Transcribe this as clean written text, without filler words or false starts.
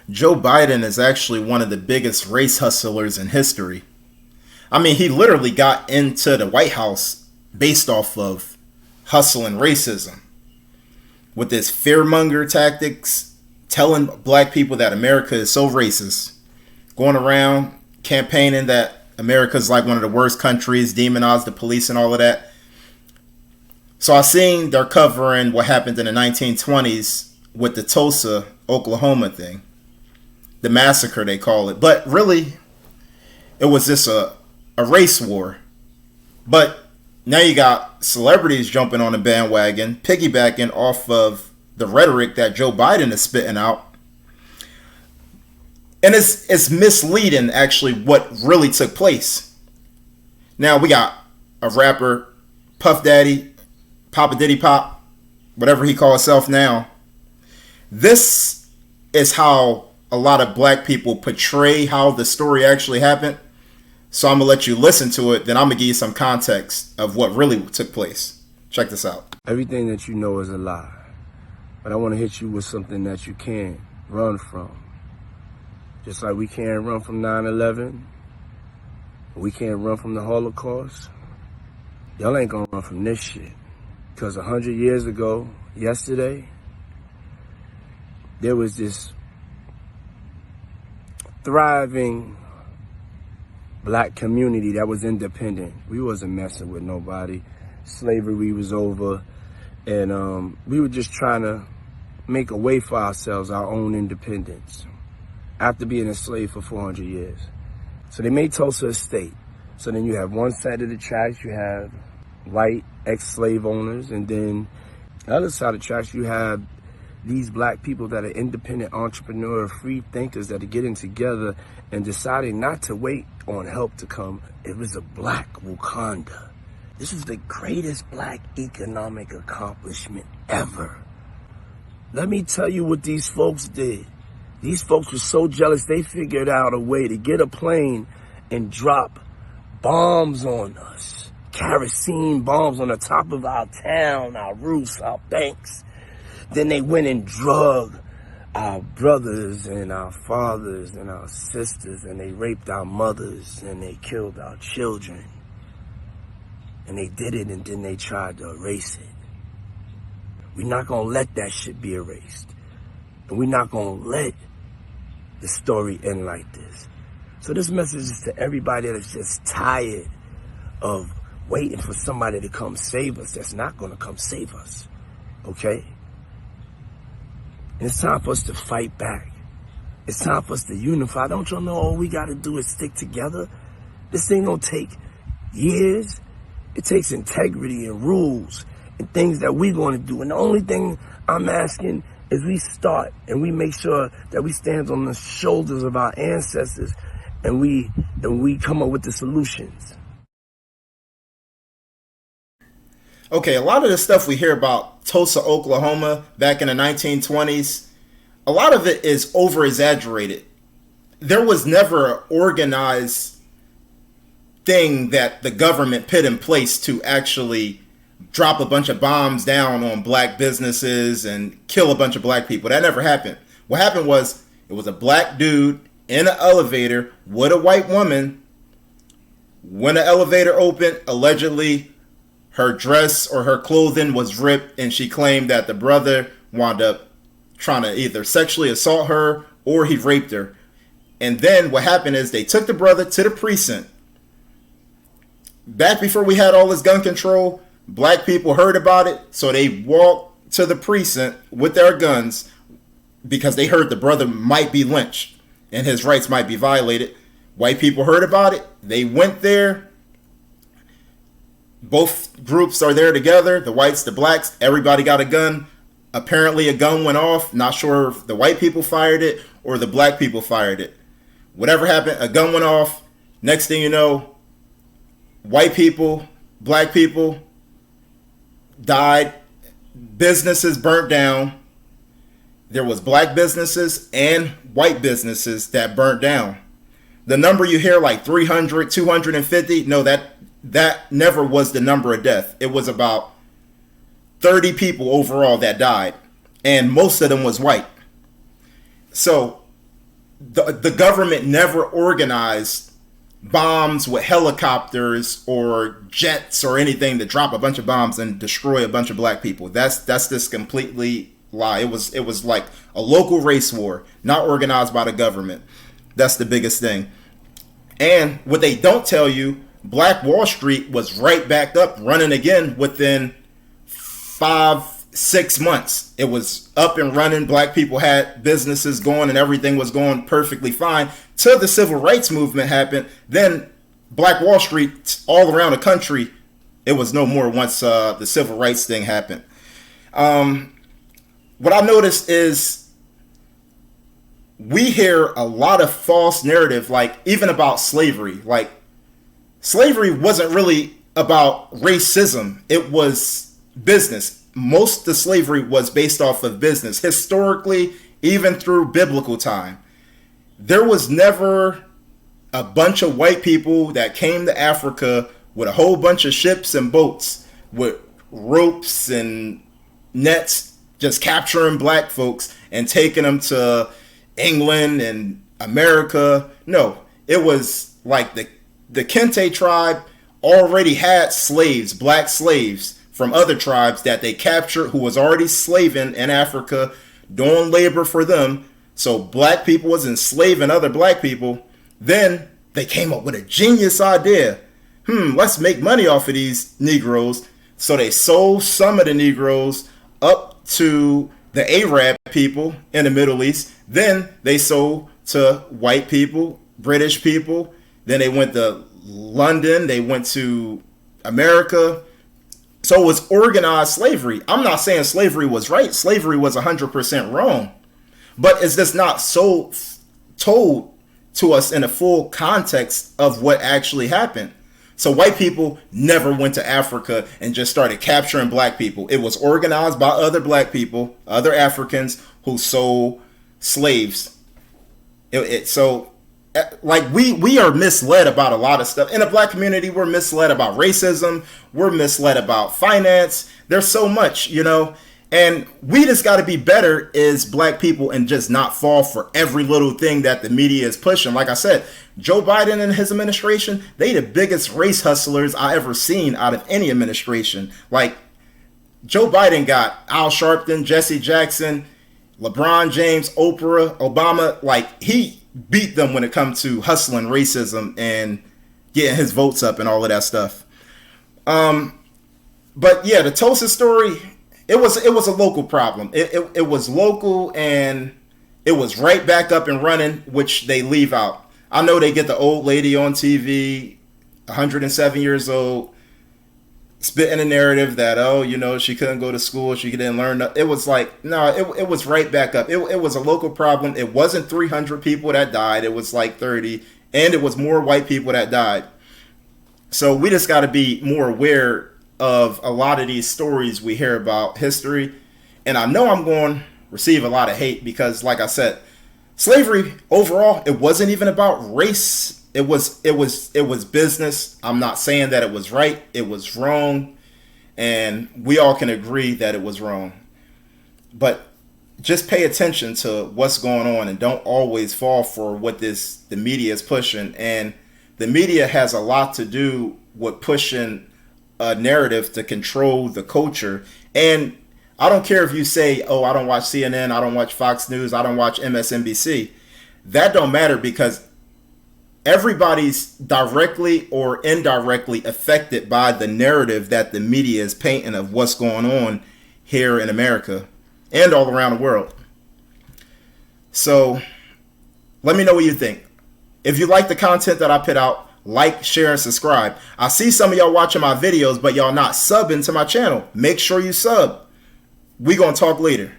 Joe Biden is actually one of the biggest race hustlers in history. I mean, he literally got into the White House based off of hustling racism with his fearmonger tactics, telling black people that America is so racist, going around campaigning that America's like one of the worst countries, demonize the police and all of that. So I seen they're covering what happened in the 1920s with the Tulsa, Oklahoma thing. The massacre, they call it. But really, it was just a race war. But now you got celebrities jumping on the bandwagon, piggybacking off of the rhetoric that Joe Biden is spitting out. And it's misleading, actually, what really took place. Now, we got a rapper, Puff Daddy, Papa Diddy Pop, whatever he calls himself now. This is how a lot of black people portray how the story actually happened. So I'm going to let you listen to it. Then I'm going to give you some context of what really took place. Check this out. Everything that you know is a lie. But I want to hit you with something that you can't run from. Just like we can't run from 9/11. We can't run from the Holocaust. Y'all ain't going to run from this shit. Because 100 years ago, yesterday, there was this thriving black community that was independent. We wasn't messing with nobody. Slavery was over. And we were just trying to make a way for ourselves, our own independence, after being enslaved for 400 years. So they made Tulsa a state. So then you have one side of the tracks, you have white ex-slave owners, and then the other side of the tracks, you have these black people that are independent entrepreneur, free thinkers that are getting together and deciding not to wait on help to come. It was a black Wakanda. This was the greatest black economic accomplishment ever. Let me tell you what these folks did. These folks were so jealous, they figured out a way to get a plane and drop bombs on us. Kerosene bombs on the top of our town, our roofs, our banks. Then they went and drug our brothers and our fathers and our sisters, and they raped our mothers and they killed our children. And they did it, and then they tried to erase it. We're not going to let that shit be erased. And we're not going to let the story end like this. So this message is to everybody that's just tired of waiting for somebody to come save us that's not going to come save us. Okay? And it's time for us to fight back. It's time for us to unify. Don't y'all know all we got to do is stick together? This thing don't take years. It takes integrity and rules and things that we're going to do. And the only thing I'm asking is we start and we make sure that we stand on the shoulders of our ancestors and we come up with the solutions. Okay, a lot of the stuff we hear about Tulsa, Oklahoma back in the 1920s, a lot of it is over-exaggerated. There was never an organized thing that the government put in place to actually drop a bunch of bombs down on black businesses and kill a bunch of black people. That never happened. What happened was it was a black dude in an elevator with a white woman. When the elevator opened, allegedly her dress or her clothing was ripped, and she claimed that the brother wound up trying to either sexually assault her or he raped her. And then what happened is they took the brother to the precinct. Back before we had all this gun control, black people heard about it, so they walked to the precinct with their guns because they heard the brother might be lynched and his rights might be violated. White people heard about it. They went there. Both groups are there together, the whites, the blacks. Everybody got a gun. Apparently a gun went off. Not sure if the white people fired it or the black people fired it. Whatever happened, a gun went off. Next thing you know, white people, black people died. Businesses burnt down. There was black businesses and white businesses that burnt down. The number you hear, like 300, 250, no, that never was the number of death. It was about 30 people overall that died, and most of them was white. So the government never organized bombs with helicopters or jets or anything to drop a bunch of bombs and destroy a bunch of black people. That's this completely lie. It was like a local race war, not organized by the government. That's the biggest thing. And what they don't tell you, Black Wall Street was right back up running again within 5-6 months. It was up and running. Black people had businesses going and everything was going perfectly fine till the civil rights movement happened. Then Black Wall Street all around the country, it was no more once the civil rights thing happened. What I noticed is we hear a lot of false narrative, like even about slavery. Like slavery wasn't really about racism. It was business. Most of the slavery was based off of business. Historically, even through biblical time, there was never a bunch of white people that came to Africa with a whole bunch of ships and boats with ropes and nets, just capturing black folks and taking them to England and America. No, it was like the Kente tribe already had slaves, black slaves from other tribes that they captured who was already slaving in Africa, doing labor for them. So black people was enslaving other black people. Then they came up with a genius idea. Let's make money off of these Negroes. So they sold some of the Negroes up to the Arab people in the Middle East. Then they sold to white people, British people. Then they went to London. They went to America. So it was organized slavery. I'm not saying slavery was right. Slavery was 100% wrong. But it's just not so told to us in a full context of what actually happened. So white people never went to Africa and just started capturing black people. It was organized by other black people, other Africans who sold slaves. So like we are misled about a lot of stuff. In the black community, we're misled about racism. We're misled about finance. There's so much, and we just got to be better as black people and just not fall for every little thing that the media is pushing. Like I said, Joe Biden and his administration, they the biggest race hustlers I ever seen out of any administration. Like Joe Biden got Al Sharpton, Jesse Jackson, LeBron James, Oprah, Obama. Like he beat them when it comes to hustling racism and getting his votes up and all of that stuff. But yeah, the Tulsa story, it was a local problem. It was local and it was right back up and running, which they leave out. I know they get the old lady on TV, 107 years old, spitting a narrative that, she couldn't go to school, she didn't learn. It was like, no, it was right back up. It was a local problem. It wasn't 300 people that died. It was like 30, and it was more white people that died. So we just got to be more aware of a lot of these stories we hear about history. And I know I'm going to receive a lot of hate because, like I said, slavery overall, it wasn't even about race. It was business. I'm not saying that it was right. It was wrong. And we all can agree that it was wrong. But just pay attention to what's going on and don't always fall for what the media is pushing. And the media has a lot to do with pushing a narrative to control the culture. And I don't care if you say, oh, I don't watch CNN, I don't watch Fox News, I don't watch MSNBC. That don't matter because everybody's directly or indirectly affected by the narrative that the media is painting of what's going on here in America and all around the world. So let me know what you think. If you like the content that I put out, like, share, and subscribe. I see some of y'all watching my videos, but y'all not subbing to my channel. Make sure you sub. We gonna talk later.